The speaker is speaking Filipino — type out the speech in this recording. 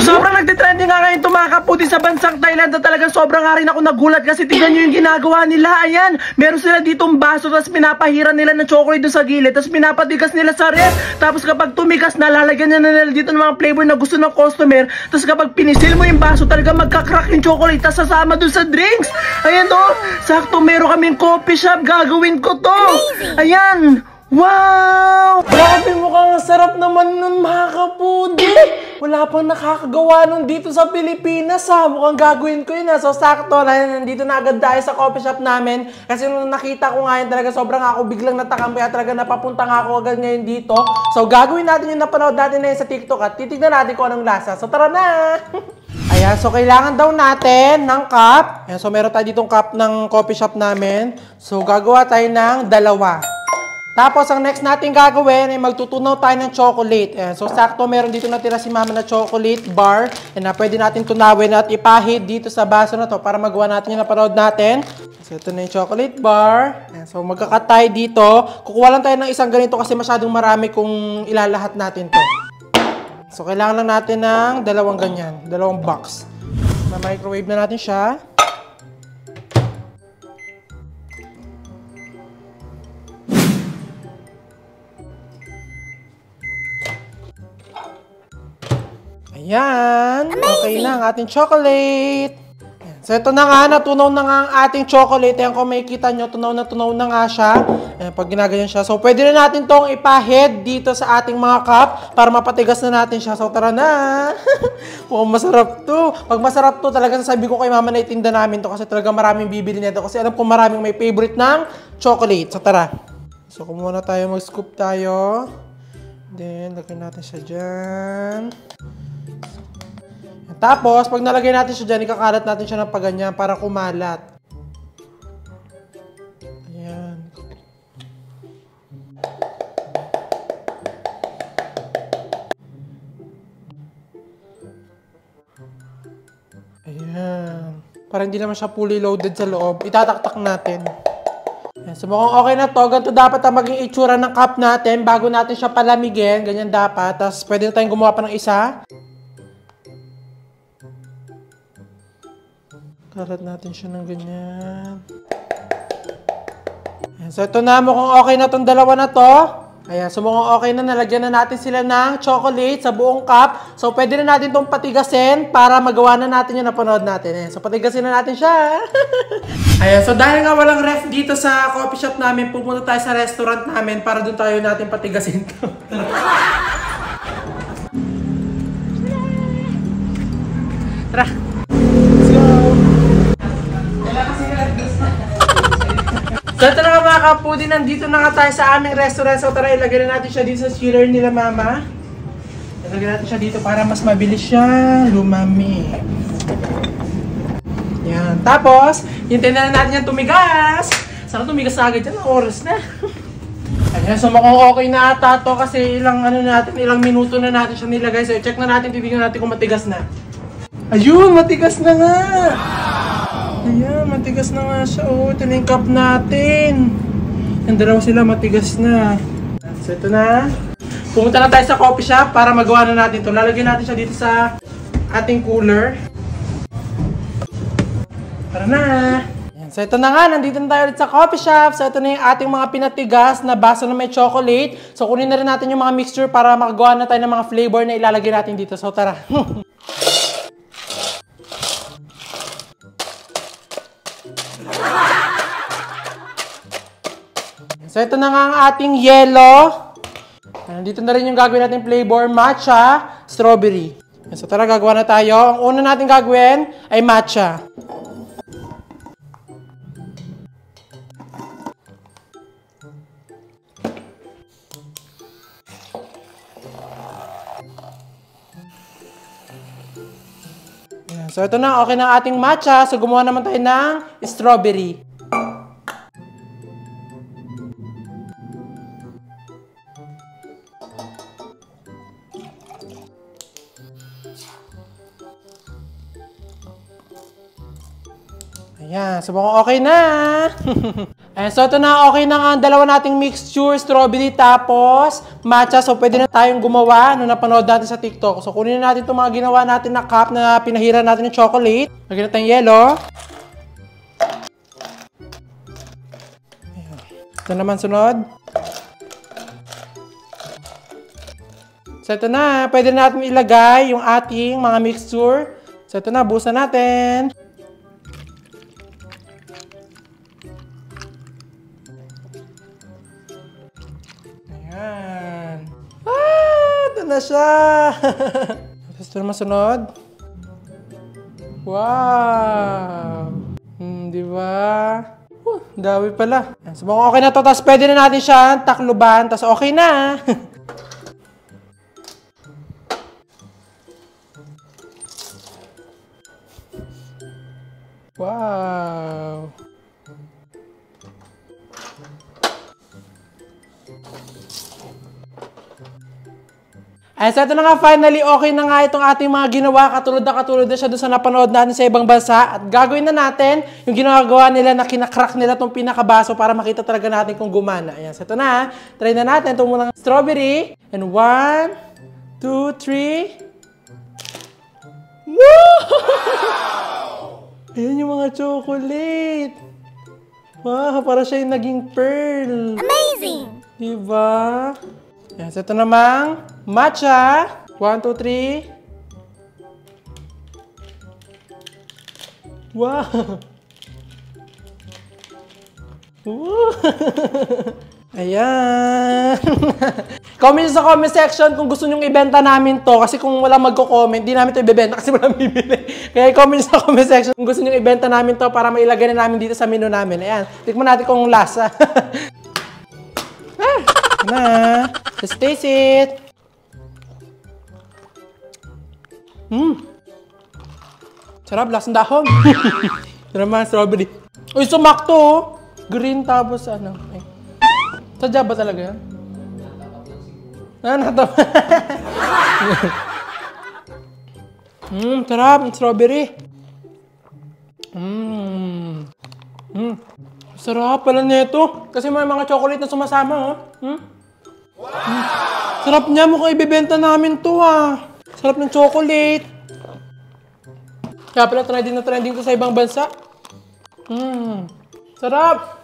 Sobrang nagtitrending nga ngayon itong mga kaputi sa bansang Thailand na talagang sobrang nga rin ako nagulat kasi tignan nyo yung ginagawa nila. Ayan, meron sila ditong baso tapos pinapahiran nila ng chocolate doon sa gilid tapos pinapatigas nila sa ref. Tapos kapag tumigas na, lalagyan na nila dito ng mga flavor na gusto ng customer. Tapos kapag pinisil mo yung baso, talaga magkakrak yung chocolate tapos sasama doon sa drinks. Ayan to, sakto meron kaming coffee shop, gagawin ko to. Ayan. Wow! Grabe, mukhang sarap naman nun mga kapudi. Wala pang nakakagawa nun dito sa Pilipinas ha. Mukhang gagawin ko yun ha. So sakto, nandito na agad tayo sa coffee shop namin. Kasi nung nakita ko nga yun talaga sobrang ako biglang natakam. Kaya talaga napapunta nga ako agad ngayon dito. So gagawin natin yung napanood natin na yun sa TikTok at titignan natin kung anong lasa. So tara na! Ayan, so kailangan daw natin ng cup. Ayan, so meron tayo ditong cup ng coffee shop namin. So gagawa tayo ng dalawa. Tapos, ang next natin gagawin ay magtutunaw tayo ng chocolate. Ayan. So, sakto meron dito natira si mama na chocolate bar. Ayan, na pwede natin tunawin at ipahid dito sa baso na to para magawa natin yung napanood natin. So, ito na yung chocolate bar. Ayan. So, magkakat tayo dito. Kukuha lang tayo ng isang ganito kasi masyadong marami kung ilalahat natin to. So, kailangan lang natin ng dalawang ganyan. Dalawang box. Ma-microwave na natin siya. Ayan. Okay na ang ating chocolate. Ayan. So, ito na nga. Natunaw na nga ang ating chocolate. Ayan, kung makikita nyo, tunaw na nga siya. Ayan, pag ginaganyan siya. So, pwede na natin tong ipahid dito sa ating mga cup para mapatigas na natin siya. So, tara na. Mukhang masarap to. Pag masarap to, talaga sasabi ko kay mama na itinda namin to kasi talaga maraming bibili nito. Kasi alam ko maraming may favorite ng chocolate. So, tara. So, kumuha na tayo. Mag-scoop tayo. Then, lagyan natin siya dyan. Tapos, pag nalagay natin siya dyan, ikakalat natin siya ng paganyan para kumalat. Ayan. Ayan. Para hindi naman siya fully loaded sa loob, itataktak natin. Ayan. So, mukhang okay na to. Ganito dapat ang maging itsura ng cup natin bago natin siya palamigin. Ganyan dapat. Tapos, pwede na tayong gumawa pa ng isa. Karat natin siya ng ganyan. Ayan, so, ito na. Mukhang okay na itong dalawa na to. Ayan, so mukhang okay na. Nalagyan na natin sila ng chocolate sa buong cup. So, pwede na natin itong patigasin para magawa na natin yung napanood natin. Ayan, so, patigasin na natin siya. Ayan, so dahil nga walang ref dito sa coffee shop namin, pupunta tayo sa restaurant namin para doon tayo natin patigasin to. Tara! So ito na nga mga kapudi, nandito na nga tayo sa aming restaurant. So tara, ilagay na natin siya dito sa chiller nila mama. Ilagay natin siya dito para mas mabilis siya lumami. Yan. Tapos, hintayin na natin yan tumigas. Sana tumigas agad yan, oras na. Ayan, so mukhang okay na ata to kasi ilang minuto na natin siya nilagay. So check na natin, titignan natin kung matigas na. Ayun, matigas na nga. Ayan, matigas na nga siya. Oh, ito na yung cup natin. Yung dalawa sila, matigas na. So, ito na. Pumunta na tayo sa coffee shop para magawa na natin ito. Lalagyan natin siya dito sa ating cooler. Tara na! Ayan, so, ito na nga. Nandito na tayo ulit sa coffee shop. So, ito na yung ating mga pinatigas na baso na may chocolate. So, kunin na rin natin yung mga mixture para makagawa na tayo ng mga flavor na ilalagay natin dito. So, tara! So, ito na nga ang ating yellow. Nandito na rin yung gagawin natin flavor, matcha, strawberry. So, tara, gagawa na tayo. Ang una natin gagawin ay matcha. So, ito na. Okay na ang ating matcha. So, gumawa naman tayo ng strawberry. Ayan, so mukhang okay na. And so, ito na, okay na nga ang dalawa nating mixture, strawberry tapos matcha. So, pwede na tayong gumawa nung napanood natin sa TikTok. So, kunin na natin itong mga ginawa natin na cup na pinahira natin ng chocolate. Lagyan natin yellow. Ayan. Ito naman sunod. So, ito na, pwede natin ilagay yung ating mga mixture. So, ito na, buhusan natin. Ayan. Ito na siya. Tapos ito naman sunod. Wow. Di ba? Dawi pala. So, mukhang okay na to. Tapos pwede na natin siya takluban. Tapos okay na. Wow. And so ito na nga, finally, okay na nga itong ating mga ginawa. Katulad na siya doon sa napanood natin sa ibang bansa. At gagawin na natin yung ginagawa nila na kinakrak nila itong pinakabaso para makita talaga natin kung gumana. Ayan, so ito na. Try na natin itong munang strawberry. And 1, 2, 3. Wow! Ayan yung mga chocolate. Wow, para siya yung naging pearl. Amazing! Diba? Ayan, so ito namang matcha. 1, 2, 3. Wow! Ayan! Comment sa comment section kung gusto nyong ibenta namin to. Kasi kung walang magko-comment, di namin to ibebenta kasi walang bibili. Kaya comment sa comment section kung gusto nyong ibenta namin to para mailagay na namin dito sa menu namin. Ayan, tikman natin kung lasa. Na, let's taste it. Sarap, lasang dahon. Ito naman, strawberry. Uy, sumak to. Green tapos ano. Ay. Sadya ba talaga yan? Natapa. Sarap, strawberry. Sarap pala nito. Kasi may mga chocolate na sumasama, oh. Sarap niya, mukhang ibibenta namin to, ah. Sarap ng chocolate. Kaya pala trending na trending to sa ibang bansa. Sarap.